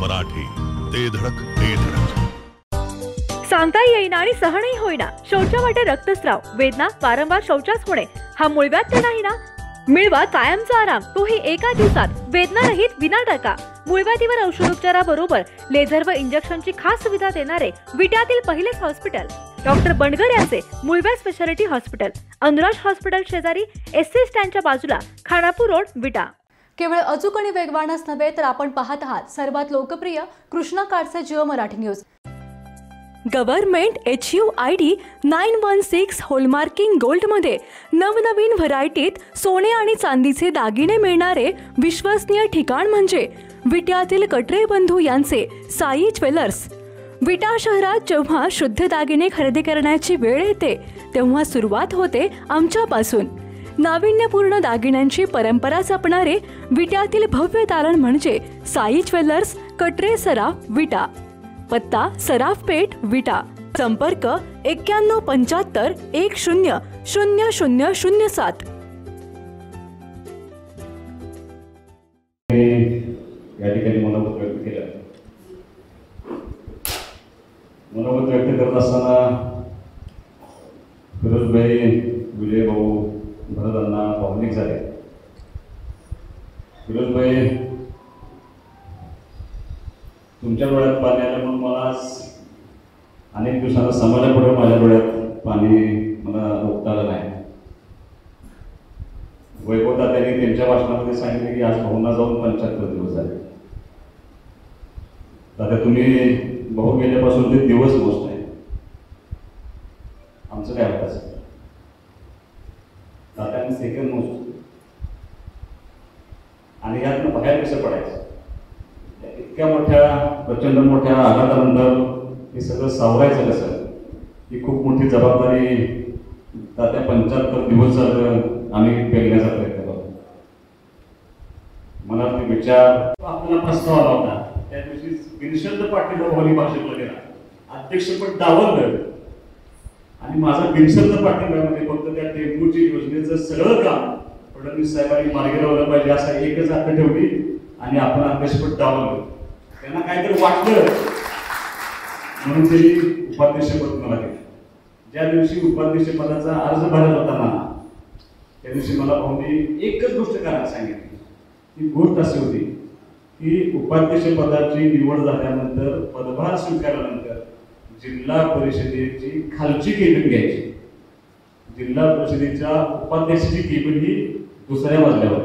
मराठी, ते धडक ते धडक. सांगता येईना आणि सहनही होईना शौचावाटे रक्तस्राव, वेदना, वारंवार शौचास होणे हा मूळव्याध तर नाही ना? मिळवा कायमचा आराम, तोही एका दिवसात, वेदना रहित, विना टाका. मूळव्याधीवर औषधोपचाराबरोबर लेझर व इंजेक्शनची खास सुविधा देणारे विट्यातील पहिलेच हॉस्पिटल डॉक्टर बंडगर यांचे मूळव्याध स्पेशालिटी हॉस्पिटल, अनुराज हॉस्पिटल शेजारी, एसटी स्टँडच्या बाजूला, खानापूर रोड, विटा. केवळ अचूक आणि वेगवानच नव्हे तर आपण पाहत आहात सर्वात लोकप्रिय कृष्णा कार्डचे Jio Marathi news. Government HUID 916 hallmarking गोल्डमध्ये नवनवीन व्हरायटीत सोने आणि चांदीचे दागिने मिळणारे विश्वसनीय ठिकाण म्हणजे विट्यातील कटरे बंधू यांचे साई ज्वेलर्स. विटा शहरात जेव्हा शुद्ध दागिने खरेदी करण्याची वेळ येते तेव्हा सुरुवात होते आमच्यापासून. नाविन्यपूर्ण दागिन्यांची परंपरा जपणारे विट्यातील भव्य दालन म्हणजे साई ज्वेलर्स, कटरे सराफ, विटा. पत्ता सराफ पेठ, विटा. संपर्क 9175 100007. या ठिकाणी मनोगत व्यक्त केलं. मनोगत व्यक्त करत असताना फिरोजभाई, विजय भाऊ, भरतांना भावनिक झाले. फिरोजभाई, तुमच्या डोळ्यात पाणी आलं म्हणून मला अनेक दिवसांना समाजापुढे माझ्या डोळ्यात पाणी मला रोखता आलं नाही. वैभव तात्यांनी त्यांच्या भाषणामध्ये सांगितले की आज भाऊंना जाऊन 75 दिवस झाले. आता तुम्ही भाऊ गेल्यापासून ते दिवस गोष्ट आहे. आमचं काय होतं तात्यांनी सेकंड मोजतो आणि यातनं बाहेर कसं पडायचं. इतक्या मोठ्या प्रचंड मोठ्या आघातानंतर हे सगळं सावरायचं कसं, ही खूप मोठी जबाबदारी तात्या 75 दिवस झालं आम्ही पेलण्याचा प्रयत्न करतो. मला ते विचार आपल्याला प्रस्ताव आला होता. त्या दिवशी बिनशर्त पाटील भाऊनी भाषणाला गेला, अध्यक्षपद डावललं आणि माझा बिनशर्त पाठिंब्यामध्ये फक्त त्या टेंबूची योजनेचं सगळं काम फडणवीस साहेबांनी मार्गी लावलं पाहिजे असा एकच अट ठेवली आणि आपण अध्यक्षपद डावललं. त्यांना काहीतरी वाटलं म्हणून त्यांनी उपाध्यक्षपद मला दिलं. ज्या दिवशी उपाध्यक्षपदाचा अर्ज भरत होता ना त्या दिवशी मला भाऊंनी एकच गोष्ट करायला सांगितली. ती गोष्ट अशी होती की उपाध्यक्षपदाची निवड झाल्यानंतर, पदभार स्वीकारल्यानंतर जिल्हा परिषदेची खालची केबिन घ्यायची. जिल्हा परिषदेच्या उपाध्यक्षाची केबिन ही दुसऱ्या मजल्यावर.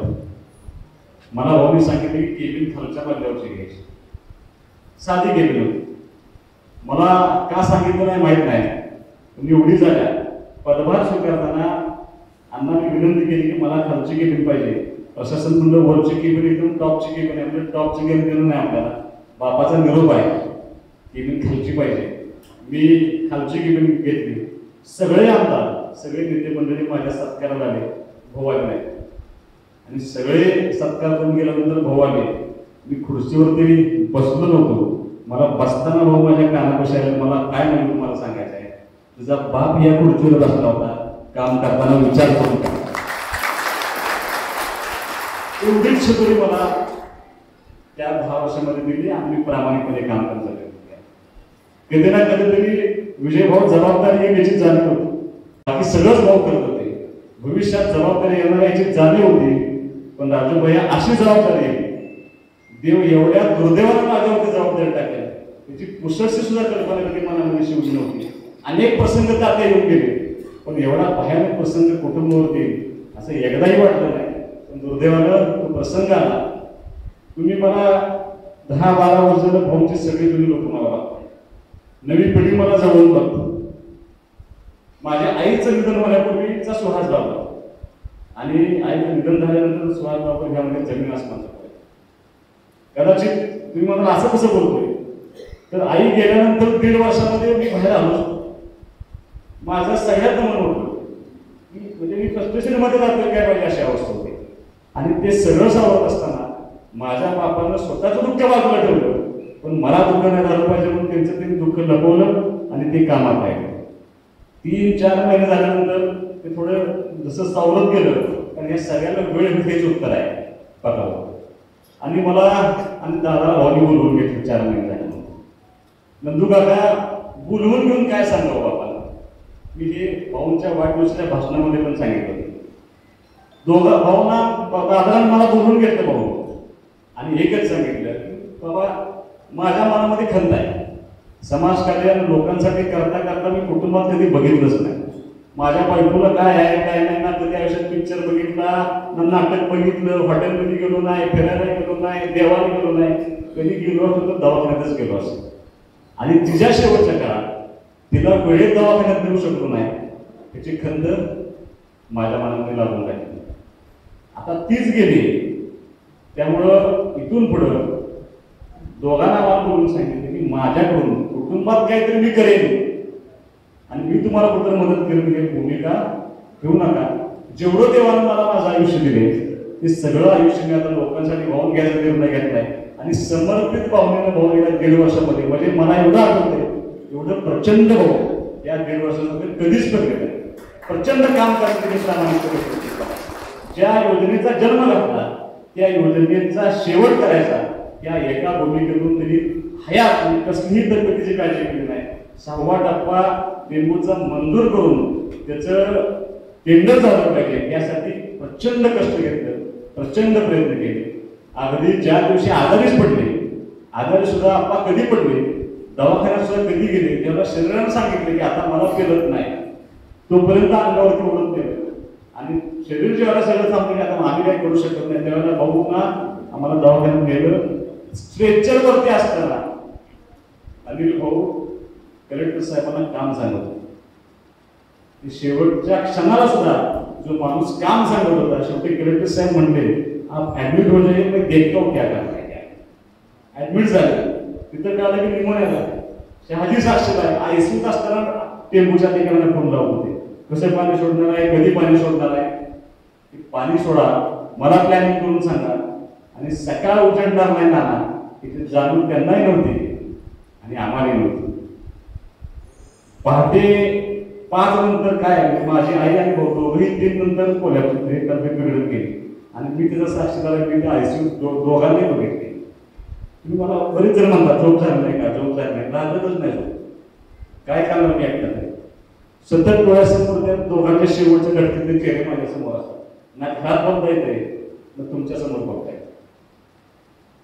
मला भाऊनी सांगितले की केबिन खालच्या मजल्यावरची घ्यायची, साधी केबिन होती. मला का सांगितलं नाही माहीत नाही. निवडी झाल्या, पदभार स्वीकारताना अण्णांनी विनंती केली की मला खालची केबिन पाहिजे. प्रशासन म्हणलं वरची केबिन एकदम टॉपची केबिन आहे. म्हणजे टॉपची केबिन देणं नाही आपल्याला, बापाचा निरोप आहे, केबिन खालची पाहिजे. मी खालची केबिन घेतली. सगळे आमदार, सगळे नेते मंडळी माझ्या सत्काराला आले, भाऊ आले नाही. आणि सगळे सत्कार करून गेल्यानंतर भाऊ आले. मी खुर्चीवरती बसलो नव्हतो. मला बसताना भाऊ माझ्या कानापाशी आले. मला काय म्हणून मला सांगायचं आहे, तुझा बाप या खुर्चीवर बसला होता, काम करताना विचार करून का. एवढीच शिकवली मला त्या 10 वर्षामध्ये दिली आणि मी प्रामाणिकपणे काम करत झाले. कधी ना कधीतरी विजय भाऊ जबाबदारी याची जाणीव होती. बाकी सगळंच भाऊ करत होते. भविष्यात जबाबदारी येणार याची जाणीव होती. पण राजूभाई अशी जबाबदारी आहे, देव एवढ्या दुर्दैवानं माझ्यावरती जबाबदारी टाकल्या त्याची पुसरशी सुद्धा कल्पना कधी मनामध्ये शिवली नव्हती. अनेक प्रसंग तात्या येऊन गेले, पण एवढा भयानक प्रसंग कुटुंबावरती असं एकदाही वाटलं नाही. पण दुर्दैवानं तो प्रसंग आला. तुम्ही मला 10-12 वर्ष भाऊची सगळी तुम्ही लोक मला बघता, नवी पिढी मला जवळून बघतो. माझ्या आईचं निधन होण्यापूर्वीचा सुहास बाबा आणि आईचं निधन झाल्यानंतर सुहास बाबा ह्यामध्ये जमीन आसमानचा फरक. कदाचित तुम्ही मला असं कसं बोलतोय, तर आई गेल्यानंतर 1.5 वर्षामध्ये मी बाहेर आलो. माझं सगळ्यात मन होतं की म्हणजे मी फ्रस्ट्रेशनमध्ये जातोय काय पाहिजे अशी अवस्था होती. आणि ते सगळं सावरत असताना माझ्या बापानं स्वतःचं दुःख बाजूला ठेवलं, पण मला दुःख नाही झालं पाहिजे म्हणून त्यांचं ते दुःख लपवलं आणि ते कामात राहिलं. 3-4 महिने झाल्यानंतर ते थोडं जसं सावरत गेलं, कारण या सगळ्याला वेळ हेच उत्तर आहे बघावं. आणि मला आणि दादा भाऊनी बोलवून घेतलं 4 महिने झाले. नंदू काका बोलवून घेऊन काय सांगावं बापाला. मी हे भाऊंच्या वाढदिवसाच्या भाषणामध्ये पण सांगितलं. दोघा भाऊंना दादाला मला बोलवून घेतलं भाऊ आणि एकच सांगितलं की बाबा माझ्या मनामध्ये खंत आहे. समाजकार्य लोकांसाठी करता करता मी कुटुंबात कधी बघितलंच नाही. माझ्या बायकोला काय आहे काय नाही ना कधी आयुष्यात पिक्चर बघितला ना नाटक बघितलं, हॉटेलमध्ये गेलो नाही, फिरायला गेलो नाही, देवाला गेलो नाही, कधी गेलो असतो तर दवाखान्यातच गेलो असतो. आणि तिच्या शेवटच्या काळात तिला वेळेत दवाखान्यात नेऊ शकलो नाही त्याची खंत माझ्या मनामध्ये लागून राहिली. आता तीच गेली. त्यामुळं इथून पुढं दोघांना मला बोलून सांगितलं की माझ्याकडून कुटुंबात काहीतरी मी करेन आणि मी तुम्हाला कुठं मदत करेन ही भूमिका ठेवू नका. जेवढं देवानं मला माझं आयुष्य दिले ते सगळं आयुष्य मी आता लोकांसाठी वाहून घ्यायचा निर्णय घेतलाय आणि समर्पित भावनेनं भाऊ गेल्या 1.5 वर्षामध्ये म्हणजे मला एवढं आठवतंय एवढं प्रचंड भाऊ या 1.5 वर्षामध्ये कधीच करत नाही. प्रचंड काम करण्यासाठी ज्या योजनेचा जन्म घातला त्या योजनेचा शेवट करायचा या एका भूमिकेतून त्यांनी हयात कसलीही तब्येतीची काळजी केली नाही. 6वा टप्पा डेंग्यूचा मंजूर करून त्याचं टेंडर झालं पाहिजे यासाठी प्रचंड कष्ट घेतलं, प्रचंड प्रयत्न केले. अगदी ज्या दिवशी आजारीच पडले, आजारी सुद्धा आप्पा कधी पडले, दवाखान्यात सुद्धा कधी गेले, तेव्हा शरीरानं सांगितलं की आता मला पेलत नाही, तोपर्यंत अंगावरती ओढत गेलं आणि शरीर जेव्हा सगळं सांगतो की आता आम्ही काही करू शकत नाही त्यावेळेला भाऊंना आम्हाला दवाखान्यात नेलं. स्ट्रेचरवरती असताना अनिल भाऊ कलेक्टर साहेबांना काम सांगत होते. शेवटच्या क्षणाला सुद्धा जो माणूस काम सांगत होता शेवटी कलेक्टर साहेब म्हणले आप ऍडमिट हो जाइए मैं देखता हूं क्या करना है. ऍडमिट झाले तिथं कळलं की निमोनिया शहाजी साक्षीला आहे. आयसीयूत असताना टेंबूच्या ठिकाणी फोन लावून होते कसं पाणी सोडणार आहे, कधी पाणी सोडणार आहे, पाणी सोडा, मला प्लॅनिंग करून सांगा. आणि सकाळ उजडणार नाही नाना इथे जाणून त्यांनाही नव्हती आणि आम्हालाही नव्हती. पहाटे 5 नंतर काय माझी आई आणि भाऊ दोघंही 3 नंतर कोल्हापूर तब्येत बिघडत गेली आणि मी त्याचा साक्षीदार केली. आयसीयू दोघांनी बघितली. तुम्ही मला बरेच जण म्हणतात झोप झाली नाही का, झोप झाली नाही, लागतच नाही झोप. काय करणार मी ऐकलं नाही. सतत डोळ्यासमोर त्या दोघांच्या शेवटच्या घटकेतले चेहरे माझ्यासमोर असतात. ना घरात बघता येते ना तुमच्या समोर बघता येते.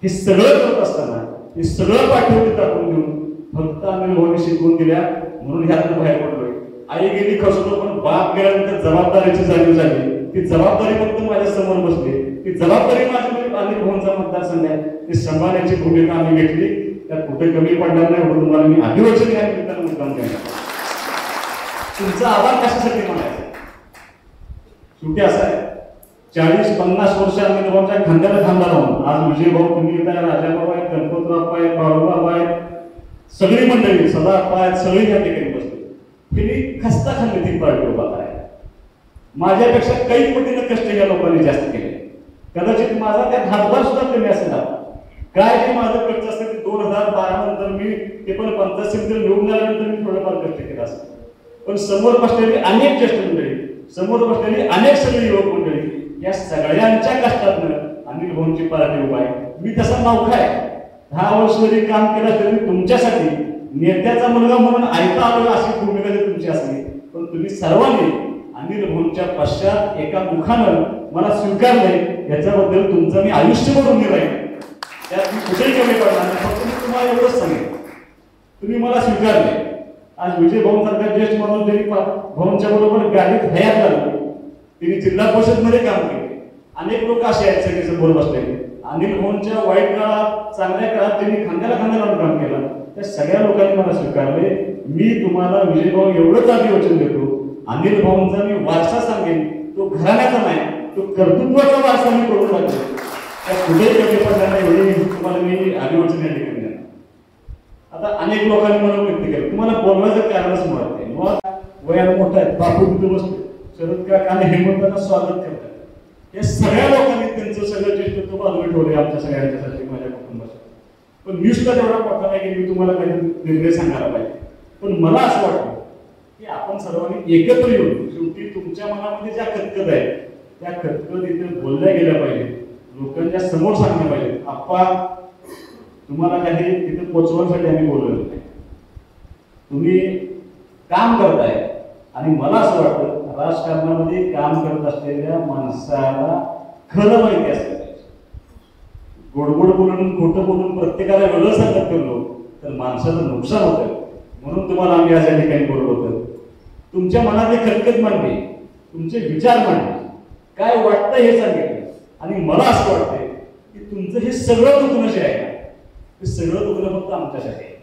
हे सगळं करत असताना हे सगळं पाठवते टाकून देऊन फक्त आम्ही भाऊने शिकवून दिल्या म्हणून ह्यातून बाहेर पडलोय. आई गेली खसतो पण बाप गेल्यानंतर जबाबदारीची जाणीव झाली. ती जबाबदारी फक्त माझ्या समोर बसली. ती जबाबदारी माझी अनिल भाऊंचा मतदारसंघ आहे ती सांभाळण्याची भूमिका आम्ही घेतली. त्यात कुठे कमी पडणार नाही म्हणून तुम्हाला मी अभिवचन या निमित्तानं मुद्दाम केला. तुमचा आभार कशासाठी म्हणायचा शेवटी असा आहे 40-50 वर्ष आम्ही भाऊच्या खांद्याला खांदा लावून आज विजय भाऊ तुम्ही येत आहे, राजाभाऊ आहेत, गणपतराव आहेत, बाळूबाबा आहेत, सगळी मंडळी सदाप्पा आहेत, सगळी या ठिकाणी बसली. मी खस्ता खाल्ली ती पार्टी उभा करायला. माझ्यापेक्षा काही पटीनं कष्ट या लोकांनी जास्त केले. कदाचित माझा त्यात हातभार सुद्धा कमी असेल. काय जे माझं कष्ट असतं ते 2012 नंतर मी ते पण 50 सीट निवडून आल्यानंतर मी थोडंफार कष्ट केलं असतं. पण समोर बसलेली अनेक ज्येष्ठ मंडळी, समोर बसलेली अनेक सगळी युवक मंडळी या सगळ्यांच्या कष्टातनं अनिल भाऊंची पार्टी उभा आहे. मी तसा नौखा आहे. 10 वर्ष जरी काम केलं तरी तुमच्यासाठी नेत्याचा मुलगा म्हणून ऐका आलो अशी भूमिका जरी तुमची असली पण तुम्ही सर्वांनी अनिल भाऊंच्या पश्चात एका मुखानं मला स्वीकारले याच्याबद्दल तुमचं मी आयुष्यभर ऋणी राहील. त्यात मी कुठेही कमी पडणार नाही. फक्त मी तुम्हाला एवढंच सांगेन तुम्ही मला स्वीकारले. आज विजय भाऊंसारखा ज्येष्ठ माणूस जरी भाऊंच्या बरोबर गाडीत हयात लागली त्यांनी जिल्हा परिषदमध्ये काम केले. अनेक लोक असे आहेत सगळे समोर बसलेले. अनिल भाऊंच्या वाईट काळात चांगल्या काळात त्यांनी खांद्याला खांदा लावून काम केलं. त्या सगळ्या लोकांनी मला स्वीकारले. मी तुम्हाला विजय भाऊ एवढंच अभिवचन देतो अनिल भाऊंचा मी वारसा सांगेन तो घराण्याचा नाही तो कर्तृत्वाचा वारसा मी करून लागलो. त्या कुठेही कमी पडणार नाही एवढी तुम्हाला मी अभिवचन या ठिकाणी देणार. आता अनेक लोकांनी मला व्यक्त केलं तुम्हाला बोलवायचं कारणच मुळात आहे. मुळात वयाला मोठा आहे बापू तिथे बसतो शरद काका आणि हेमंतांना स्वागत करतात. या सगळ्या लोकांनी त्यांचं सगळं ज्येष्ठत्व बाजूला ठेवले आमच्या सगळ्यांच्यासाठी माझ्या कुटुंबासाठी. पण मी सुद्धा तेवढा मोठा नाही की मी तुम्हाला काही निर्णय सांगायला पाहिजे. पण मला असं वाटतं की आपण सर्वांनी एकत्र येऊन शेवटी तुमच्या मनामध्ये ज्या खतखत आहे त्या खतखत इथे बोलल्या गेल्या पाहिजे लोकांच्या समोर सांगल्या पाहिजे. आप्पा तुम्हाला काही तिथे पोचवण्यासाठी आम्ही बोलवलं नाही. तुम्ही काम करताय आणि मला असं वाटतं राजकारणामध्ये काम करत असलेल्या माणसाला खरं माहिती असलं पाहिजे. गोडगोड बोलून खोटं बोलून प्रत्येकाला वेगळं सांगत फिरलो तर माणसाचं नुकसान होतं. म्हणून तुम्हाला आम्ही आज या ठिकाणी बोलवलं होतं. तुमच्या मनातले खटखट मांडले, तुमचे विचार मांडले, काय वाटतं हे सांगितलं. आणि मला असं वाटतंय की तुमचं हे सगळं दुखणं जे आहे ना ते सगळं दुखणं फक्त आमच्यासाठी आहे.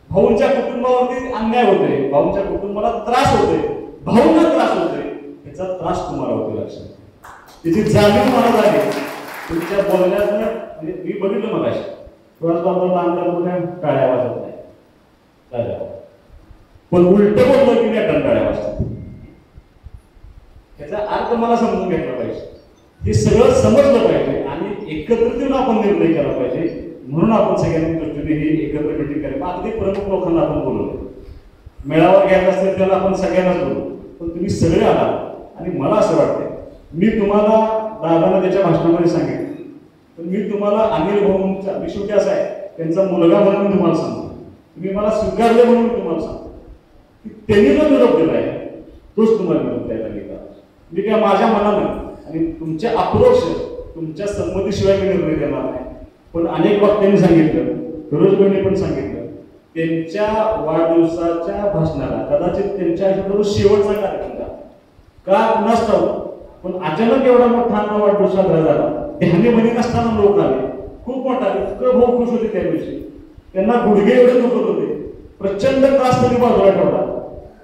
भाऊंच्या कुटुंबावरती अन्याय होतोय, भाऊंच्या कुटुंबाला त्रास होतोय, भाऊंना त्रास होतोय, त्याचा त्रास तुम्हाला होतोय. लक्षात त्याची जाणीव मला झाली तुमच्या बोलण्यातनं. म्हणजे मी बघितलं मगाशी लहान टाळ्या वाजत नाही, पण उलट बोललो की मी टाळ्या वाजतात. त्याचा अर्थ मला समजून घेतला पाहिजे, हे सगळं समजलं पाहिजे आणि एकत्रित येऊन आपण निर्णय केला पाहिजे. म्हणून आपण सगळ्यांनी दृष्टीने ही एकत्र मिटिंग करावी. अगदी प्रमुख लोकांना आपण बोलवलं, मेळावा घ्यायचा असेल त्याला आपण सगळ्यांनाच बोलू, पण तुम्ही सगळे आला. आणि मला असं वाटतंय मी तुम्हाला दादाला त्याच्या भाषणामध्ये सांगितलं, पण मी तुम्हाला अनिल भाऊंचा मी शेवटी असा आहे त्यांचा मुलगा म्हणून तुम्हाला सांगतो, तुम्ही मला स्वीकारले म्हणून तुम्हाला सांगतो की त्यांनी जो निरोप दिला आहे तोच तुम्हाला निरोप द्यायला गेला. मी काय माझ्या मनानं आणि तुमच्या अप्रोक्ष तुमच्या संमतीशिवाय मी निर्णय देणार नाही. पण अनेक वक्त्यांनी सांगितलं, फिरोजभाईंनी पण सांगितलं, त्यांच्या वाढदिवसाच्या भाषणाला कदाचित त्यांच्या आयुष्यात शेवटचा कार्यक्रम झाला का नसतो, पण अचानक एवढा मोठा वाढदिवस साजरा झाला. ध्यानीमध्ये नसताना लोक आले, खूप मोठा, इतकं भाऊ खुश होते त्या दिवशी. त्यांना गुडघे एवढे दुखत होते, प्रचंड त्रास त्यांनी बाजूला ठेवला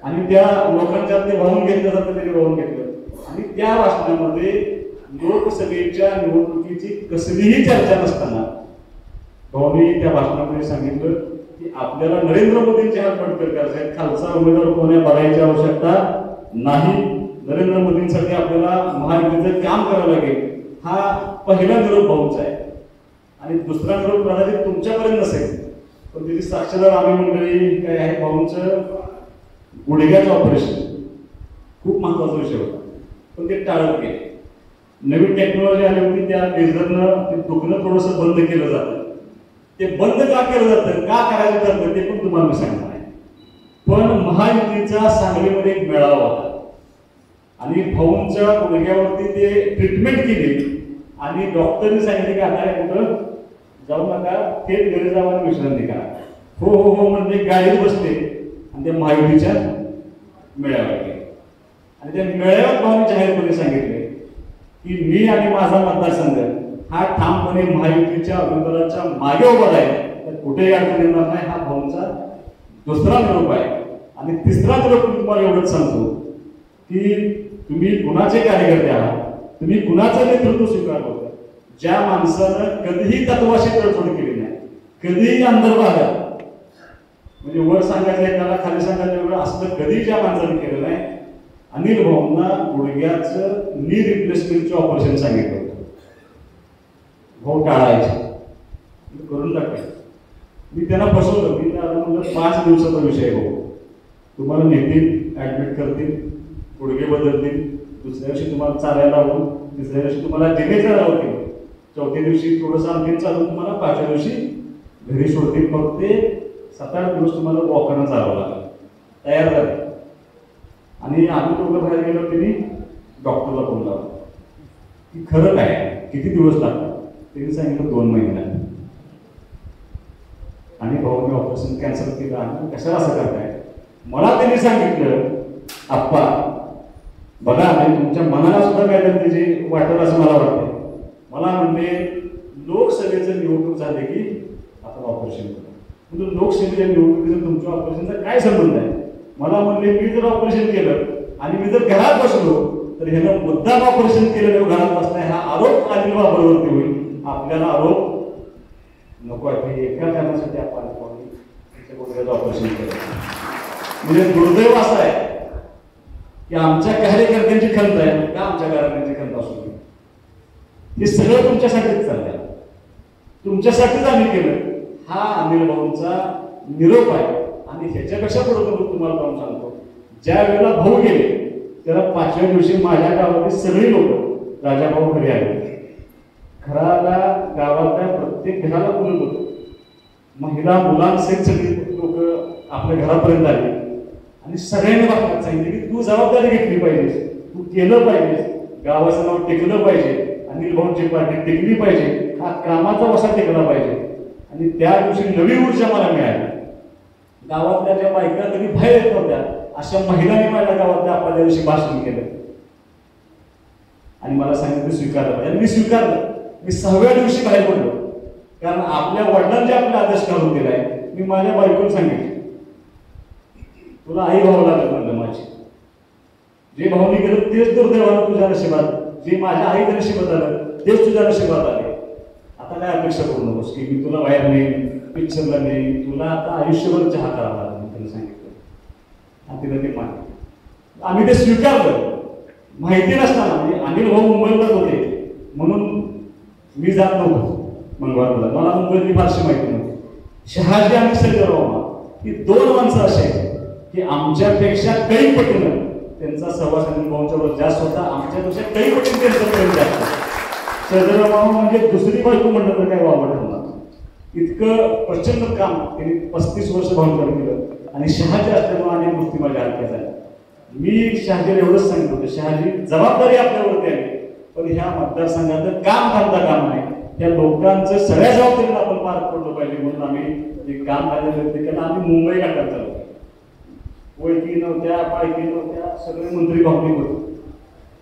आणि त्या लोकांच्या ते वाहून घेतल्यासारखं त्यांनी वाहून घेतलं. आणि त्या भाषणामध्ये लोकसभेच्या निवडणुकीची कसलीही चर्चा नसताना भाऊंनी त्या भाषणामध्ये सांगितलं की आपल्याला नरेंद्र मोदींचे हात बडकर करायचे आहेत, खालचा उमेदवार कोणी बघायची आवश्यकता नाही. नरेंद्र मोदींसाठी आपल्याला महायुतीचं काम करावं लागेल. हा पहिला निरोप भाऊंचा आहे. आणि दुसरा निरोप कदाचित तुमच्यापर्यंत नसेल, पण त्याची साक्षीदार आम्ही मंडळी काय आहे. भाऊंचं गुडघ्याचं ऑपरेशन खूप महत्वाचा विषय होता, पण ते टाळत गेले. नवीन टेक्नॉलॉजी आली होती, त्या लेझरनं ते दुखणं थोडंसं बंद केलं जातं. ते बंद का केलं जातं, का करायचं जातं ते पण तुम्हाला मी सांगणार आहे. पण महायुतीचा सांगलीमध्ये एक मेळावा होता आणि भाऊंच्या गुडघ्यावरती ते ट्रीटमेंट केली आणि डॉक्टरने सांगितले की आता कुठं जाऊ नका, थेट घरी जाऊन विश्रांती करा. हो हो हो म्हणजे गाडीत बसले आणि त्या महायुतीच्या मेळाव्यात गेले. आणि त्या मेळाव्यात भाऊंनी जाहीरपणे सांगितले की मी आणि माझा मतदारसंघ हा ठामपणे महायुतीच्या उमेदवाराच्या मागे उभा आहे, तर कुठेही अडचण येणार नाही. हा भाऊंचा दुसरा निरोप आहे. आणि तिसरा निरोप तुम्हाला एवढंच सांगतो की तुम्ही कुणाचे कार्यकर्ते आहात, तुम्ही कुणाचं नेतृत्व स्वीकारलं होतं. ज्या माणसानं कधीही तत्वाशी तडजोड केली नाही, कधीही अंतर्भागात म्हणजे वर सांगायचं एकाला खाली सांगायचं वेगळं असलं कधी ज्या माणसाने केलं नाही, अनिल भाऊंना गुडघ्याचं नी रिप्लेसमेंटचं ऑपरेशन सांगितलं होतं. भाऊ टाळायचे करून टाकायचं. मी त्यांना फसवलं. मी त्यांना म्हणलं 5 दिवसाचा विषय भाऊ, तुम्हाला नेतील, ऍडमिट करतील, गुडघे बदलतील, दुसऱ्या दिवशी तुम्हाला चालायला लावून, तिसऱ्या दिवशी तुम्हाला जिनेचा लावतील, चौथ्या दिवशी थोडंसं आणखीन चालून तुम्हाला 5व्या दिवशी घरी सोडतील. मग ते 7-8 दिवस तुम्हाला वॉकरनं चालवं लागलं. तयार झाले आणि आम्ही दोघं बाहेर गेलो. त्यांनी डॉक्टरला फोन लावला की खरं काय किती दिवस लागतात. त्यांनी सांगितलं 2 महिने. आणि भाऊने ऑपरेशन कॅन्सल केलं. आणि कशाला असं करताय. मला त्यांनी सांगितलं आप्पा बघा म्हणजे तुमच्या मनाला सुद्धा काहीतरी त्याची वाटत असं मला वाटतं. मला म्हणले लोकसभेचं निवडणूक झाले की आपण ऑपरेशन करू. म्हणजे लोकसभेच्या निवडणुकीचं तुमच्या ऑपरेशनचा काय संबंध आहे. मला म्हणले मी जर ऑपरेशन केलं आणि मी जर घरात बसलो तर ह्यानं मुद्दाम ऑपरेशन केलं घरात बसलाय हा आरोप अनिल बाबावरती होईल. आपल्याला आरोप नको आहे. एका कारणासाठी आपण ऑपरेशन केलं. म्हणजे दुर्दैव असं आहे की आमच्या कार्यकर्त्यांची खंत आहे का आमच्या कार्यकर्त्यांची खंत असू नये. हे सगळं तुमच्यासाठीच चाललंय, तुमच्यासाठीच आम्ही केलं. हा अनिल भाऊंचा निरोप आहे. आणि ह्याच्यापेक्षा पुढे तुम्हाला जाऊन सांगतो, ज्या वेळेला भाऊ गेले त्याला 5व्या दिवशी माझ्या गावातील सगळी लोक राजाभाऊ घरी आले. घराला गावातल्या प्रत्येक घराला कुलूप होतं. महिला मुलांसहित सगळी लोक आपल्या घरापर्यंत आली आणि सगळ्यांनी वाटत सांगितलं की तू जबाबदारी घेतली पाहिजेस, तू केलं पाहिजेस, गावाचं नाव टिकलं पाहिजे, अनिल भाऊंची पार्टी टिकली पाहिजे, हा कामाचा वसा टिकला पाहिजे. आणि त्या दिवशी नवी ऊर्जा मला मिळाली. गावातल्या ज्या बायका तरी बाहेर येत नव्हत्या अशा महिलांनी माझ्या गावातल्या आपल्या त्या दिवशी भाषण केलं आणि मला सांगितलं स्वीकारलं पाहिजे. मी स्वीकारलं. मी 6व्या दिवशी बाहेर पडलो, कारण आपल्या वडिलांनी आपला आदेश घालून दिलाय. मी माझ्या बायकोला सांगितलं तुला आई भाऊ लागत म्हणलं माझी, जे भाऊनी केलं तेच दुर्दैवानं तुझ्या नशिबात, जे माझ्या आईच्या नशिबात आलं तेच तुझ्या नशिबात आले. आता काय अपेक्षा करू नकोस की मी तुला बाहेर नेईन, पिक्चरला नेईन, तुला आता आयुष्यभर चहा करावा लागला. मी तिला सांगितलं आणि तिला ते मानलं. आम्ही ते स्वीकारलं. माहिती नसताना म्हणजे अनिल भाऊ मुंबईलाच होते म्हणून मी जात नव्हतो मंगळवारला. मला मुंबईतली फारशी माहिती नव्हती. शहाजी आणि सैदराव ही 2 माणसं असे की आमच्यापेक्षा काही पटीनं त्यांचा सहवास अनिल भाऊंच्यावर जास्त होता. आमच्यापेक्षा काही पटीनं त्यांचा प्रेम जास्त. सैदराव म्हणजे दुसरी बायको म्हटलं तर काय वावड होणार. इतकं प्रचंड काम त्यांनी 35 वर्ष भाऊंकडे केलं आणि शहाजी असल्यामुळे अनेक गोष्टी माझ्या हलक्या झाल्या. मी शहाजीला एवढंच सांगितलं होतं, शहाजी जबाबदारी आपल्यावरती आहे, पण ह्या मतदारसंघाचं काम थांबता काम नाही. त्या लोकांचं सगळ्या जबाबदारीला आपण पार पडलं पाहिजे म्हणून आम्ही जे काम करायला केलं. आम्ही मुंबई गाठायला चालू. ओळखी नव्हत्या, पाळखी नव्हत्या, सगळे मंत्री भावनिक होते,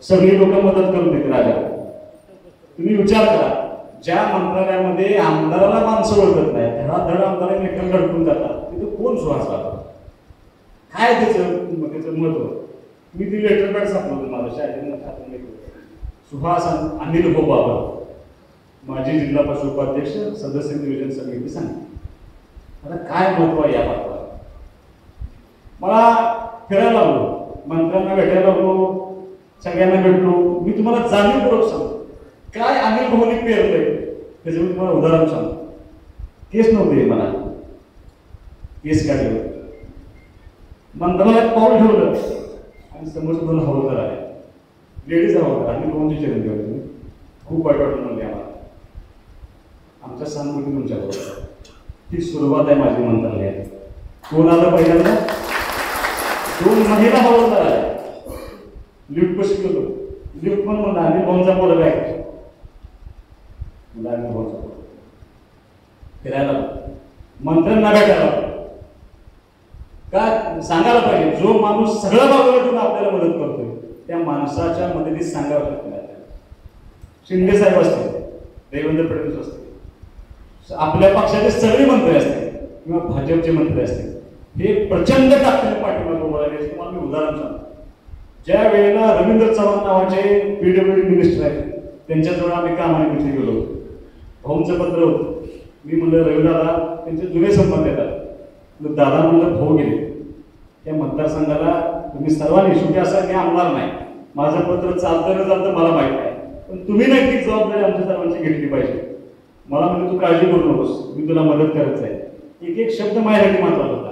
सगळी लोक मदत करून देते राजा. तुम्ही विचार करा, ज्या मंत्रालयामध्ये आमदाराला माणसं ओळखत नाही, धडाधड आमदारांनी निकाल धडकून जातात, तिथं कोण सुहास लागतो? काय त्याचं महत्व? मी ती लेटर पॅड सापडलं माझं शाळेत. सुहास अनिल भाऊ बाबर, माजी जिल्हा पशु उपाध्यक्ष, सदस्य नियोजन समिती सांगितलं. आता काय महत्व आहे या बाबतीत? मला फिरायला लागलो, मंत्र्यांना भेटायला लागलो, सगळ्यांना भेटलो. मी तुम्हाला जाणीवपूर्वक सांगतो काय अनिल भाऊनी पेरलंय त्याचं मी तुम्हाला उदाहरण सांगतो. केस नव्हते मला, केस काढले, मंत्रालयात पाऊल ठेवलं आणि समोरचं 2 हवालदार आले, लेडीज हवालदार. अनिल भाऊंची चरण ठेवली. खूप वाईट वाटून म्हणले आम्हाला, आमच्या सहानुभूती तुमच्याबरोबर. ही सुरुवात आहे माझी मंत्रालयात. कोण आलं पहिल्यांदा? 2 महिला हवालदार आल्या. लिफ्ट पशी गेलो, लिफ्ट पण म्हणला अनिल भाऊंचा पोरगा आहे. अनिल भाऊंचा पोरगा फिरायला मंत्र्यांना भेटायला का सांगायला पाहिजे. जो माणूस सगळं बाजूला आपल्याला मदत करतोय त्या माणसाच्या मदतीत सांगावं लागतं. शिंदे साहेब असतील, देवेंद्र फडणवीस असतील, आपल्या पक्षाचे सगळे मंत्री असतील किंवा भाजपचे मंत्री असतील, हे प्रचंड ताकदीने पाठिंबा उभा राहिले. तुम्हाला मी उदाहरण सांगतो. ज्या वेळेला रवींद्र चव्हाण नावाचे PWD मिनिस्टर आहेत, त्यांच्याजवळ आम्ही कामानिमित्त गेलो होतो. भाऊंचं पत्र होतं. मी म्हणलं रविदादा, त्यांचे जुने संबंध येतात. दादा म्हणलं भाऊ गेले त्या मतदारसंघाला, तुम्ही सर्वांनी, शेवटी असं मी आणणार नाही, माझं पत्र चालतं न चालतं मला माहित आहे, पण तुम्ही नक्कीच जबाबदारी आमच्या सर्वांची घेतली पाहिजे. मला म्हणजे तू काळजी करू नकोस, मी तुला मदत करायचं आहे. एक एक शब्द माझ्यासाठी महत्वाचा होता.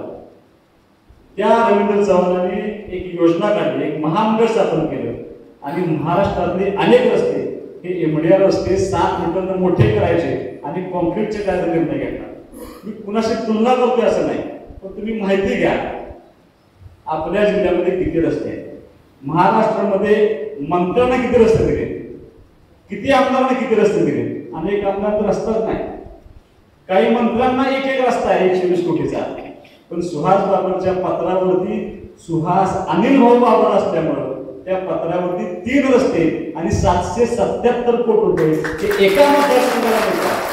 त्या रवींद्र चव्हाणांनी एक योजना काढली, एक महामंडळ स्थापन केलं आणि महाराष्ट्रातले अनेक रस्ते हे MDR रस्ते 7 मीटरनं मोठे करायचे आणि कॉन्क्रीटचे काय निर्णय घेतला. मी कुणाशी तुलना करतोय असं नाही, पण तुम्ही माहिती घ्या आपल्या जिल्ह्यामध्ये किती रस्ते आहेत, महाराष्ट्रामध्ये मंत्र्यांना किती रस्ते दिले, किती आमदारांना किती रस्ते दिले. अनेक आमदारांना रस्ताच नाही. काही मंत्र्यांना एक रस्ता आहे 120 कोटीचा, पण सुहास बाबरच्या पत्रावरती सुहास अनिल भाऊ बाबर असल्यामुळं त्या पत्रावरती 3 रस्ते आणि 777 कोटी रुपये हे एका मतदारसंघाला मिळतात.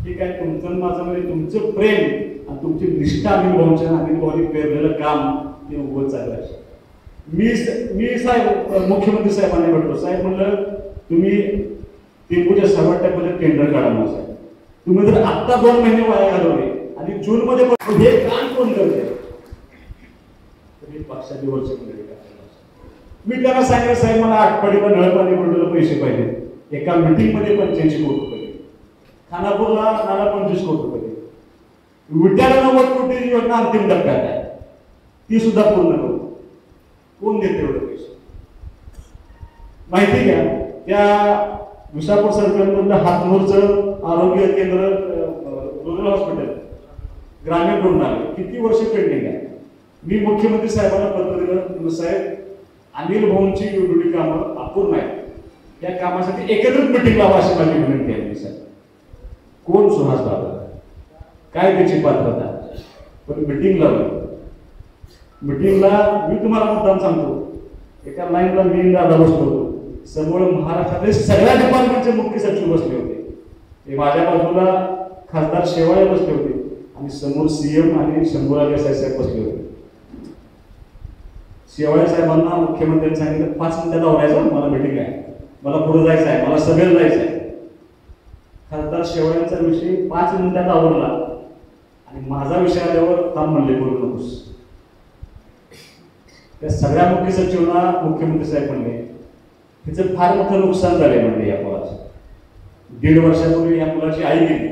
ठीक आहे, तुमचं माझं म्हणजे तुमचं प्रेम आणि तुमची निष्ठा अनिल भाऊंनी पेरलेलं काम ते उभं चाललं. मी साहेब मुख्यमंत्री साहेबांनी भेटलो. साहेब म्हणलं तुम्ही टेंबूच्या 6 टप्प्याचं टेंडर काढा म्हणून. साहेब तुम्ही जर आत्ता 2 महिने वाया घालवले आणि जून मध्ये हे काम कोण करते? पक्षाची वर्ष मी त्यांना सांगितलं साहेब मला आठवडीला नळ पाणी पुरवठ्याला पैसे पाहिजे. एका मीटिंग मध्ये 85 कोटी रुपये, खानापूरला 25 कोटी रुपये, विट्याला 90 कोटी योजना अंतिम टप्प्यात आहे, ती सुद्धा पूर्ण करू. कोण देते एवढे पैसे? माहिती घ्या. त्या विसापूर सर्कलमधलं हातनूरचं आरोग्य केंद्र रुरल हॉस्पिटल ग्रामीण रुग्णालय किती वर्ष पेंडिंग आहे. मी मुख्यमंत्री साहेबांना पत्र दिलं, साहेब अनिल भाऊंची एवढी कामं अपूर्ण आहेत, या कामासाठी एकत्रित मिटिंग लावा अशी माझी विनंती आहे. साहेब कोण सुहास बाबा, काय त्याची पात्रता, पण मिटिंग लावली. मिटिंगला मी तुम्हाला मुद्दाम सांगतो, एका लाईनला मी दादा बसलो होतो, समोर महाराष्ट्रातील सगळ्या डिपार्टमेंटचे मुख्य सचिव बसले होते, माझ्या बाजूला खासदार शेवाळे बसले होते आणि समोर सीएम आणि शंभूराज देसाई साहेब बसले होते. शेवाळे साहेबांना मुख्यमंत्र्यांनी सांगितलं 5 मिनिटात आवरायचं, मला मिटिंग आहे, मला पुढे जायचं आहे, मला सभेला जायचं आहे. खासदार शेवाळ्यांचा विषय 5 मिनिटात आवरला आणि माझा विषय आल्यावर थांब म्हणले, बोलू नकोस. त्या सगळ्या मुख्य सचिवांना मुख्यमंत्री साहेब म्हणले तिचं फार मोठं नुकसान झाले म्हणजे या मुलाचं. 1.5 वर्षापूर्वी या मुलाची आई गेली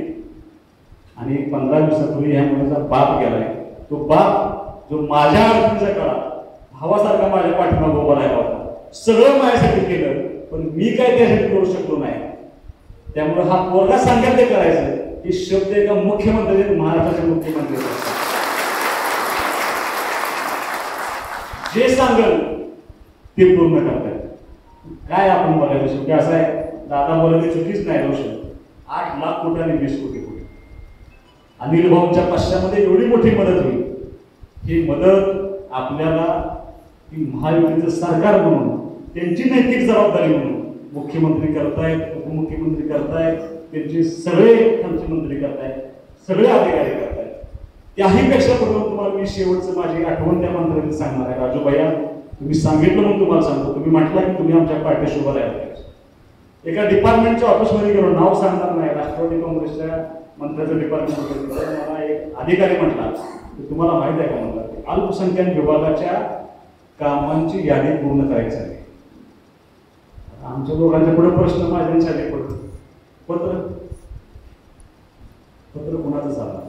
आणि 15 दिवसापूर्वी या मुलाचा बाप गेलाय. तो बाप जो माझ्या अडचणीच्या काळात भावासारखा माझ्या पाठीमागे उभा राहिला होता, सगळं माझ्यासाठी केलं, पण मी काय त्यासाठी करू शकलो नाही. त्यामुळे हा पोरगा सांगेल ते करायचं, की शब्द एका मुख्यमंत्री महाराष्ट्राचे मुख्यमंत्री जे सांगेल ते पूर्ण करतात. काय आपण बघायचं शेवटी असं आहे, दादा बोलायची चुकीच नाही. दोष 8 लाख कोटी आणि 20 कोटी कोटी अनिल भाऊंच्या पश्चामध्ये एवढी मोठी मदत होईल. ही मदत आपल्याला ती महायुतीचं सरकार म्हणून, त्यांची नैतिक जबाबदारी म्हणून मुख्यमंत्री करतायत, उपमुख्यमंत्री करतायत, त्यांचे सगळे मंत्री करतायत, सगळे अधिकारी करतायत. त्याही पेक्षा पुढे तुम्हाला मी शेवटचं माझी आठवण त्या मंत्र्यांनी सांगणार आहे. राजूभाई, तुम्ही सांगितलं म्हणून तुम्हाला सांगतो, तुम्ही म्हटलं की तुम्ही आमच्या पार्टीशी उभा राहिला. एका डिपार्टमेंटच्या ऑफिसमध्ये गेलो, नाव सांगणार नाही, राष्ट्रवादी काँग्रेसच्या मंत्र्याचं डिपार्टमेंट होतं. मला एक अधिकारी म्हटला की तुम्हाला माहित आहे का, म्हणला अल्पसंख्याक विभागाच्या कामांची यादी पूर्ण करायची आहे. आमच्या लोकांच्या पुढे प्रश्न माझ्यांसाठी पडतो, पत्र पत्र कोणाचं चालणार.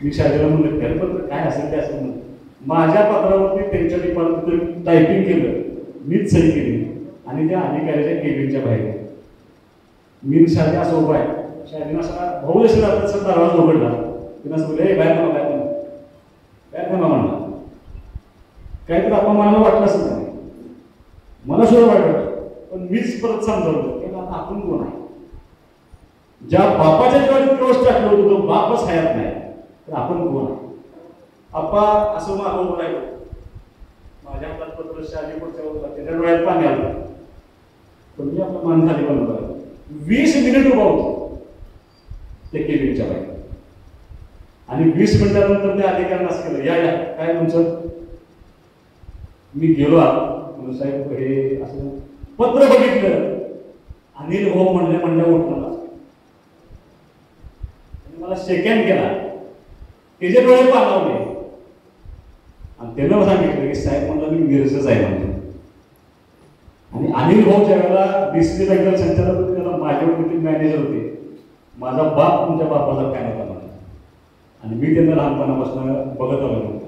मी शाळेला म्हणलं त्याला पत्र काय असेल ते असेल म्हणून माझ्या पत्रावरती त्यांच्या डिपार्टमेंट टायपिंग केलं, मीच सही केली आणि त्या अधिकाऱ्याच्या केबिनच्या बाहेर मी शाळेत असं उभा आहे. शाळेने असा भाऊ जसे जातात सर दरवाजा उघडला, तिनं असं बोलले बाहेर थांबा, बाहेर थांबा, बाहेर थांबा म्हणला. काहीतरी आपण मनाला वाटलं असं नाही, मला सुद्धा वाटलं, पण मीच परत समजावलं की आता आपण कोण आहे. ज्या बापाच्या जेव्हा क्रोश टाकलं होतं तो बापच हयात नाही, तर आपण कोण आहे. आप्पा असं मागं उभं राहिलो, माझ्या हातात पत्र शाली पुढच्या होता, त्याच्या डोळ्यात पाणी आलं, पण मी आपलं मान खाली बनवलं. 20 मिनिट उभा होतो त्या केबिनच्या बाहेर आणि 20 मिनिटानंतर त्या अधिकाऱ्यांना असं केलं, या या काय तुमचं. मी गेलो म्हणून साहेब हे असं पत्र बघितलं, अनिल भाऊ म्हणल्या उठला मला सेकंड केला, त्याचे डोळे पाणावले आणि त्यानं सांगितलं की साहेब म्हणलं मी मिरजच आहे म्हणजे. आणि अनिल भाऊ ज्या वेळेला डीसीसी बँकेला संचालक होते, त्याला माझ्यावर मॅनेजर होते, माझा बाप तुमच्या बापाचा काय नव्हता म्हणा. आणि मी त्यांना लहानपणापासून बघत आलो नव्हतं.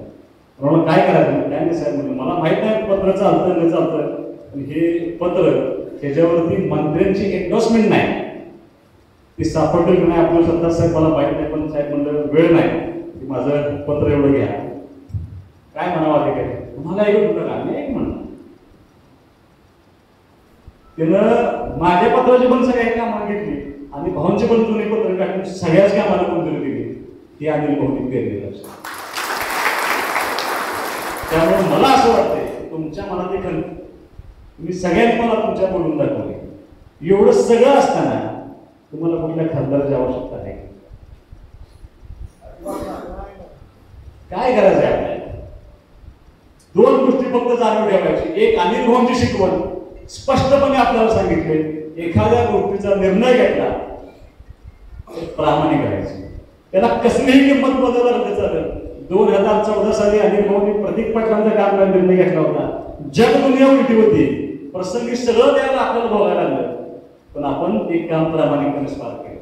म्हणून काय करायचं काय नाही साहेब म्हणलं, मला माहित नाही पत्र चालतं न चालतं, पण हे पत्र त्याच्यावरती मंत्र्यांची एन्डोर्समेंट नाही, ती सापडली नाही. आपलं सत्ता साहेब मला माहित नाही, पण साहेब म्हणलं वेळ नाही की माझं पत्र एवढं घ्या. काय म्हणावं अधिकारी, तुम्हाला ऐकत होतं का, मी ऐक म्हणलं. त्यानं माझ्या पत्राची पण सगळ्या कामं घेतली आणि भाऊंची पण जुनी पत्र काढून सगळ्याच कामाला मंजुरी दिली. ती अनिल भाऊनी पेरलेलं. त्यामुळे मला असं वाटतंय तुमच्या मनात एक तुम्ही सगळ्यांनी मला तुमच्या बोलून दाखवले. एवढं सगळं असताना तुम्हाला कुठल्या खासदाराची आवश्यकता नाही. काय करायचं आहे आपल्याला, 2 गोष्टी फक्त जाणून ठेवायची. एक अनिल भाऊंची शिकवण स्पष्टपणे आपल्याला सांगितले, एखाद्या गोष्टीचा निर्णय घेतला प्रामाणिक करायची, त्याला कसलीही किंमत बदलला तर चालेल. 2014 साली अनिल भाऊंनी प्रतीक पाटलांचा काम करायचा निर्णय घेतला होता. जग दुनिया उलटी होती, प्रसंगी सगळं त्याला आपल्याला भोगायला लागलं, पण आपण एक काम प्रामाणिकपणे पार केलं.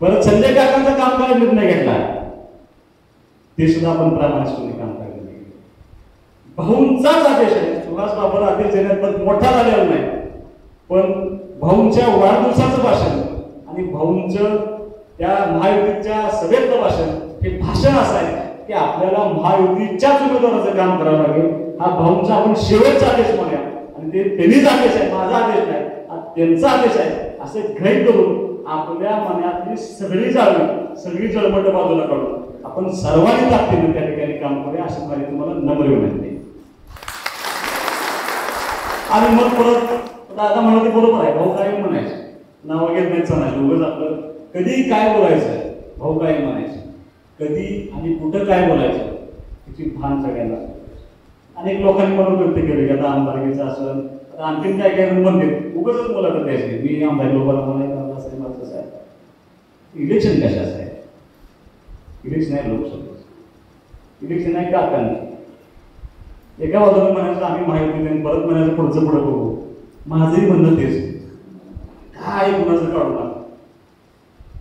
परत संजय काकांचा काम करायचा निर्णय घेतला, ते सुद्धा आपण प्रामाणिकपणे काम करायला. भाऊंचाच आदेश आहे. सुहास बाबाला आदेश देण्यात पण मोठा झालेला नाही, पण भाऊंच्या वाढदिवसाचं भाषण आणि भाऊंचं त्या महायुतीच्या सभेतलं भाषण हे भाषण असं आहे की आपल्याला महायुतीच्याच उमेदवाराचं काम करावं लागेल. हा भाऊंचा आपण शेवटचा आदेश म्हणूया आणि ते त्यांनीच आदेश आहे, माझा आदेश नाही, हा त्यांचा आदेश आहे असे गृहीत करून आपल्या मनातली सगळी जाळी सगळी जळमट बाजूला काढून आपण सर्वांनी ताकदीने त्या ठिकाणी काम करूया अशी माझी तुम्हाला नम्र विनंती. आणि मग परत दादा म्हणाले बरोबर आहे, भाऊ काय म्हणायचं, नाव घेत नाही चालायचं, उगाच आपलं कधी काय बोलायचं, भाऊ काय म्हणायचं, कधी आणि कुठं काय बोलायचं याची भान सगळ्यांना. अनेक लोकांनी मला व्यक्त केले की आता आमदारकीचं असं आणखीन काय काय म्हणते उगाच मुलाखत द्यायची, मी आमदार लोकांना म्हणायचं असं माझं कसं आहे. इलेक्शन कशाचं आहे? इलेक्शन आहे लोकसभेचं, इलेक्शन आहे काकांचं. एका बाजूला म्हणायचं आम्ही माहिती परत म्हणायचं पुढचं पुढं बघू. माझंही म्हणणं तेच, काय कुणाचं काढू नका.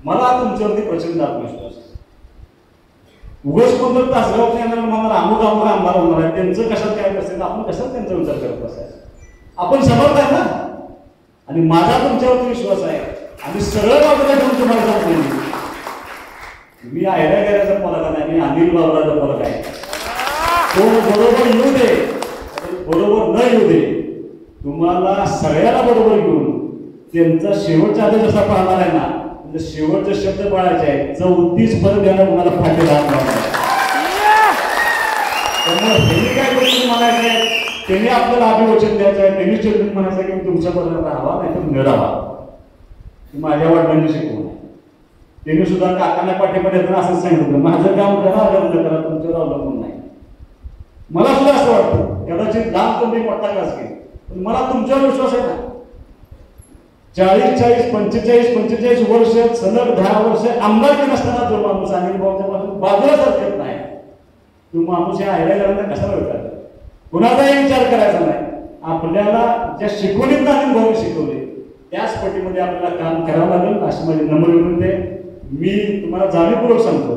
मला तुमच्यावरती प्रचंड आत्मविश्वास. उगाच कोणतं तासगाव येणार मला अमुक अमुक आमदार होणार आहे, त्यांचं कशात काय असेल आपण कशात त्यांचा विचार करत बसायचा. आपण समर्थ आहे ना, आणि माझा तुमच्यावरती विश्वास आहे. आणि सरळ बाजूला ठेवून तुम्हाला सांगतो मी आयऱ्या गेल्याचा फरक नाही, मी अनिल बाबराचा फरक आहे. तो बरोबर येऊ दे बरोबर न येऊ दे, तुम्हाला सगळ्याला बरोबर घेऊन त्यांचा शेवटचा आदेश असा पाळणार आहे ना, म्हणजे शेवटचे शब्द पाळायचे आहे 34 पर्यंत द्यायला तुम्हाला फाटे राहत नाही. त्यामुळे त्यांनी काय गोष्टी म्हणायचं आहे, त्यांनी आपल्याला अभिवचन द्यायचं आहे, त्यांनी स्टेटमेंट म्हणायचं आहे की तुमच्यापर्यंत राहावा नाही तर न राहावा. माझ्या वडिलांनी शिकवून त्यांनी सुद्धा काकांना पाठिंबा देताना असंच सांगितलं, माझं काम करा अवलंबून करा, तुमच्यावर अवलंबून नाही. मला सुद्धा असं वाटतं कदाचित लांब तुम्ही मोठा क्लास घेईल, पण मला तुमच्यावर विश्वास आहे ना. 40 45 वर्ष सलग 10 वर्ष आमदारकी नसताना जो माणूस अनिल भाऊच्या पासून बाजूला सरकत नाही, तो माणूस या आयडिया कशाला विचार कुणाचाही विचार करायचा नाही. आपल्याला ज्या शिकवणीत अनिल भाऊ शिकवले त्याच पटीमध्ये आपल्याला काम करावं लागेल अशी माझी नम्र विनंती आहे. मी तुम्हाला जाणीवपूर्वक सांगतो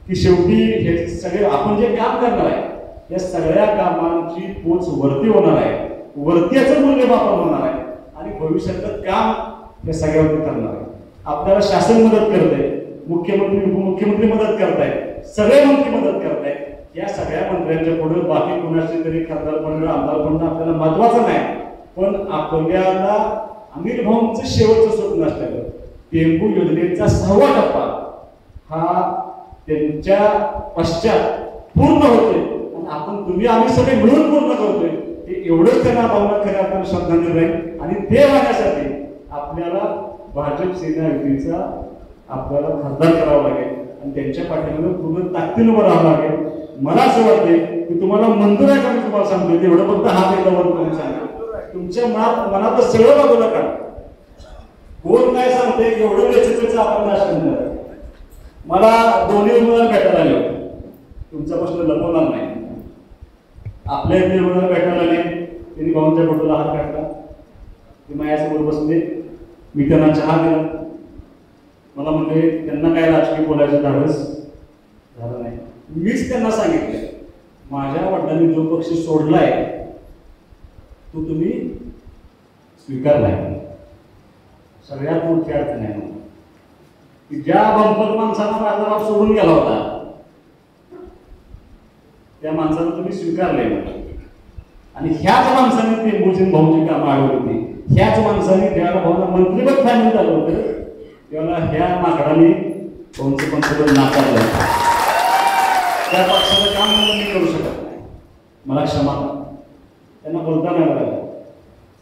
की शेवटी हे सगळे आपण जे काम करणार आहे या सगळ्या कामांची पोच वरती होणार आहे, वरतीचं मूल्यमापन होणार आहे आणि भविष्याचं काम या सगळ्यावरती करणार आहे. आपल्याला शासन मदत करतंय, मुख्यमंत्री उपमुख्यमंत्री मदत करताय, सगळे मंत्री मदत करताय. या सगळ्या मंत्र्यांच्या पुढे बाकी कोणाचे तरी खासदार म्हणणं आमदार म्हणणं आपल्याला महत्वाचं नाही, पण आपल्याला अनिल भाऊंचं शेवटचं स्वप्न असलेलं टेंबू योजनेचा 6वा टप्पा हा त्यांच्या पश्चात पूर्ण होतोय आणि आपण तुम्ही आम्ही सगळे मिळून पूर्ण करतोय. हे एवढंच त्यांना भावना खऱ्या आपण श्रद्धांजली राहील आणि ते होण्यासाठी आपल्याला भाजप सेना युतीचा आपल्याला खासदार करावा लागेल आणि त्यांच्या पाठीमागे पूर्ण ताकदीनं उभं राहावं लागेल. मला असं वाटतंय की तुम्हाला मंजूर आहे का मी तुम्हाला सांगतोय तेवढं फक्त हात एकदा वर करून सांगा. तुमच्या मनात सगळं बाजूला काढा. कोण काय सांगते एवढं व्यवस्थित आपण नाशवून करा. मला दोन्ही उमेदवार भेटायला आले होते, तुमच्यापासून लपवणार नाही. आपल्या इथे उमेदवार भेटायला आले, त्यांनी भाऊंच्या फोटोला हात काढला, ते माझ्यासमोर बसले, मी त्यांना चहा दिला. मला म्हणले त्यांना काय राजकीय बोलायचं धाडस झालं नाही. मीच त्यांना सांगितलं माझ्या वडिलांनी जो पक्ष सोडलाय तो तुम्ही स्वीकारलाय. सगळ्यात मोठी अडचण आहे की ज्या बंपर माणसाला माझा बाप सोडून गेला होता त्या माणसाला तुम्ही स्वीकारले आणि ह्याच माणसाने ते टेंबूची भाऊची कामं आडवली होती. ह्याच माणसाने त्याला भाऊला मंत्रिपद फायनल झालं होतं तेव्हा ह्या माकडाने भाऊंचं पंतप्रधान नाकारलं. त्या पक्षाचं काम मी करू शकत नाही, मला क्षमा त्यांना बोलता नाही लागला.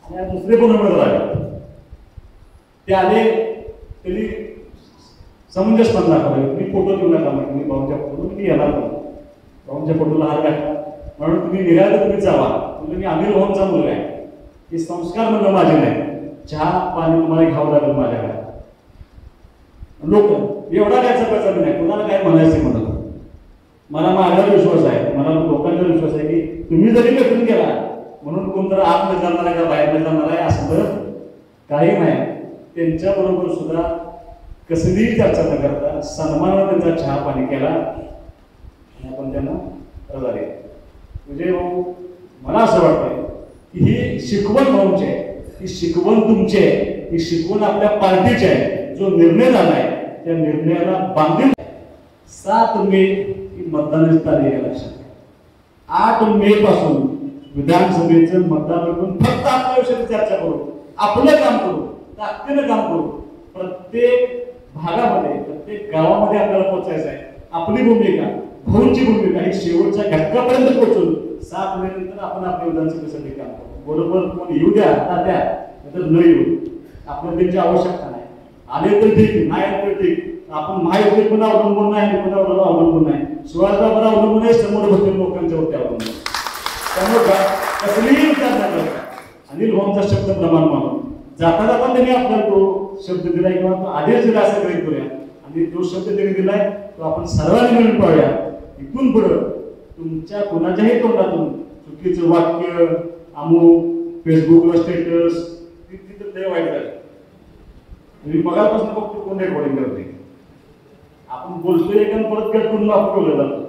आणि दुसरे पण उमेदवार आले, ते आले त्यांनी समंजसपण दाखवलं. मी फोटो घेऊन नका म्हणजे मी भाऊंच्या फोटो मी येणार नाही. भाऊंच्या फोटोला हात घातला म्हणून तुम्ही निघाले तुम्ही जावा, म्हणजे मी अनिल भाऊंचा मुलगा आहे. हे संस्कार म्हणणं माझे नाही. चहा पाणी तुम्हाला घ्यावं लागेल माझ्या घरात. लोक एवढा द्यायचा पैसा नाही, कुणाला काय म्हणायचं म्हणत. मला माझ्यावर विश्वास आहे, मला लोकांचा विश्वास आहे की तुम्ही जरी भेटून गेला म्हणून कोणतरी आत न जाणार आहे का बाहेर न जाणार आहे असं तर काही नाही. त्यांच्याबरोबर सुद्धा कसलीही चर्चा न करता सन्मानाने त्यांचा चहा पाणी केला आणि आपण त्यांना रजा दिली. विजय भाऊ मला असं वाटतंय की ही शिकवण भाऊची आहे, ही शिकवण तुमची आहे, ही शिकवण आपल्या पार्टीची आहे. जो निर्णय झालाय त्या निर्णयाला बांधील 7 मे ही मतदानाची तारीख आहे लक्षात. 8 मे पासून विधानसभेचं मतदान करून फक्त आपल्या विषयी चर्चा करू, आपलं काम करू, ताकदीनं काम करू. प्रत्येक भागामध्ये प्रत्येक गावामध्ये आपल्याला पोहोचायचं आहे. आपली भूमिका भाऊंची भूमिका ही शेवटच्या घटकापर्यंत पोहोचून 7 मे नंतर आपण आपल्या विधानसभेसाठी काम करू. बरोबर कोण येऊ द्या तात्या तर न येऊ, आपल्याला त्यांची आवश्यकता नाही. आले तर ठीक, नाही आले तर ठीक. आपण महायुती पण अवलंबून नाही, कोणावर अवलंबून नाही, सुवासबाबर अवलंबून आहे, समोर बसलेल्या लोकांच्यावरती अवलंबून. त्यामुळे कसलीही विचार न करता अनिल भाऊंचा शब्द प्रमाण मानून जाता जाता त्यांनी आपल्याला तो शब्द दिलाय किंवा तो आदेश दिला असं गृहीत करूया. आणि तो शब्द त्यांनी दिलाय तो आपण सर्वांनी मिळून पाहूया. इथून पुढे तुमच्या कोणाच्याही तोंडातून चुकीचं वाक्य अमुक फेसबुकवर स्टेटस तिथं ते वाईट आहे. मी मगापासून फक्त कोण रेकॉर्डिंग करते, आपण बोलतोय एका परत कट करून वापरलं जातं.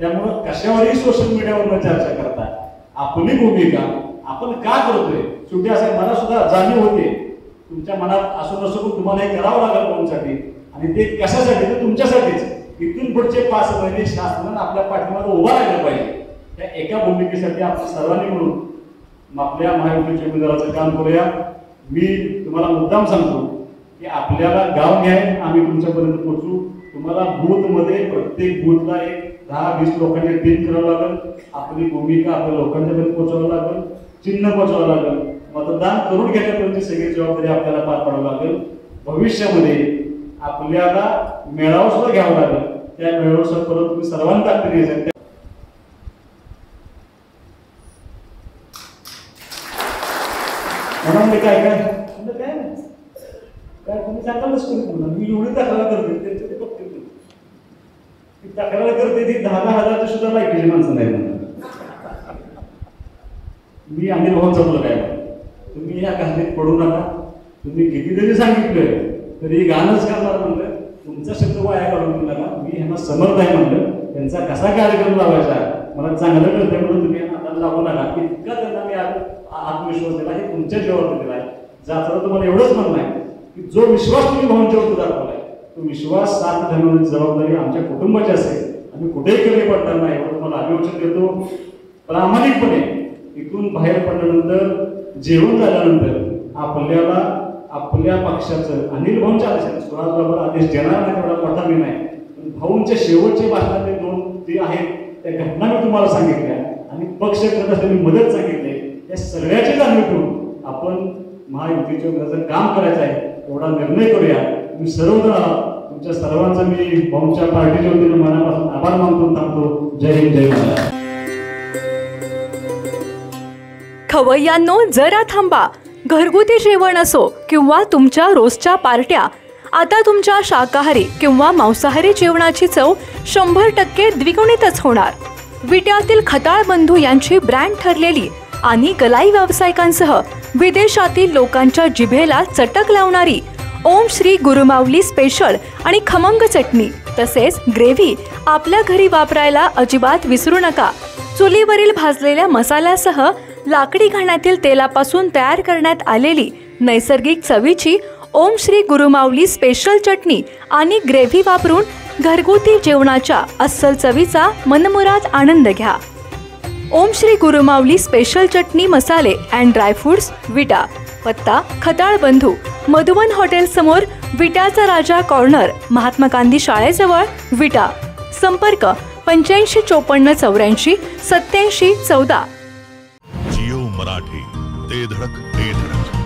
त्यामुळं कशावरही सोशल मीडियावर चर्चा करता आपली भूमिका आपण का करतोय शेवटी असं मला सुद्धा जाणीव होते. तुमच्या मनात असं नसो पण तुम्हाला हे करावं लागेल कोणासाठी आणि ते कशासाठी तर तुमच्यासाठीच. इथून पुढचे 5 महिने शासनानं आपल्या पाठीमागे उभा राहिलं पाहिजे. त्या एका भूमिकेसाठी आपण सर्वांनी मिळून आपल्या महायुतीच्या उमेदवाराचं काम करूया. मी तुम्हाला मुद्दाम सांगतो की आपल्याला गाव घ्याय आम्ही तुमच्यापर्यंत पोहोचू. तुम्हाला बूथमध्ये प्रत्येक बूथला एक 10-20 लोकांची टीम करावं लागेल. आपली भूमिका आपल्या लोकांच्यापर्यंत पोहोचवावं लागेल, चिन्ह पोहोचवावं लागेल. मतदान करून घेण्यापर्यंत सगळी जबाबदारी आपल्याला पार पाडावं लागेल. भविष्यामध्ये आपल्याला मेळावा सुद्धा घ्यावा लागेल. त्या मेळाव्यासाठी परत तुम्ही सर्वांनी ताकदीने यायचं. म्हणून काय काय काय काय तुम्ही सांगालच कोणी मी एवढी तक्रार करते त्यांचं ते बघते ती तक्रार करते ती 10,000 सुद्धा लायकीची माणसं नाही म्हणून. मी अनिल भाऊंचा बोलत आहे, तुम्ही या गाण्यात पडू नका. तुम्ही किती जरी सांगितलं तरी गाणंच करणार म्हणलं, तुमचा शब्द वाया घालून देऊ नका. मी ह्यांना समर्थ आहे म्हणलं, त्यांचा कसा कार्यक्रम लावायचा मला चांगलं कळतंय म्हणून तुम्ही आता लावू नका. इतका त्यांना मी आत्मविश्वास दिला हे तुमच्या जीवावर दिला आहे. जाता तुम्हाला एवढंच म्हणणं आहे की जो विश्वास तुम्ही भाऊंच्यावरती दाखवलाय तो विश्वास साथ धरण्याची जबाबदारी आमच्या कुटुंबाची असेल. आम्ही कुठेही कमी पडणार नाही एवढं तुम्हाला अभिवचन देतो. प्रामाणिकपणे इथून बाहेर पडल्यानंतर जेवण झाल्यानंतर आपल्याला आपल्या पक्षाचं अनिल भाऊंच्या आदेशाने सुहासबाबर आदेश देणार नाही एवढा मोठा मी नाही, पण भाऊंच्या शेवटचे भाषणातले 2 ते आहेत त्या घटना मी तुम्हाला सांगितल्या आणि पक्ष करत असलेली मदत सांगितली. या सगळ्याची जाणीव ठेवून आपण महायुतीच्या विरोधात काम करायचं आहे एवढा निर्णय करूया. तुम्ही सर्वजण तुमच्या सर्वांचा मी भाऊंच्या पार्टीच्या वतीने मनापासून आभार मानतो थांबतो. जय हिंद, जय महाराष्ट्र. खवय्यांनो जरा थांबा. घरगुती जेवण असो किंवा तुमच्या रोजच्या पार्ट्या, आता तुमच्या शाकाहारी किंवा मांसाहारी जेवणाची चव 100% द्विगुणितच होणार. विट्यातील खताळ बंधू यांची ब्रँड ठरलेली आणि गलाई व्यावसायिकांसह विदेशातील लोकांच्या जिभेला चटक लावणारी ओम श्री गुरुमाऊली स्पेशल आणि खमंग चटणी तसेच ग्रेव्ही आपल्या घरी वापरायला अजिबात विसरू नका. चुलीवरील भाजलेल्या मसाल्यासह लाकडी घाण्यातील तेलापासून तयार करण्यात आलेली नैसर्गिक चवीची ओम श्री गुरुमाऊली स्पेशल चटणी आणि ग्रेव्ही वापरून घरगुती जेवणाच्या अस्सल चवीचा मनमुराद आनंद घ्या. ओम श्री गुरुमाऊली स्पेशल चटणी मसाले अँड ड्रायफ्रुट्स, विटा. पत्ता खताळ बंधू, मधुवन हॉटेल समोर, विटाचा राजा कॉर्नर, महात्मा गांधी शाळेजवळ, विटा. संपर्क 85 54 84 87 14. जिओ मराठी, ते धडक ते धडक.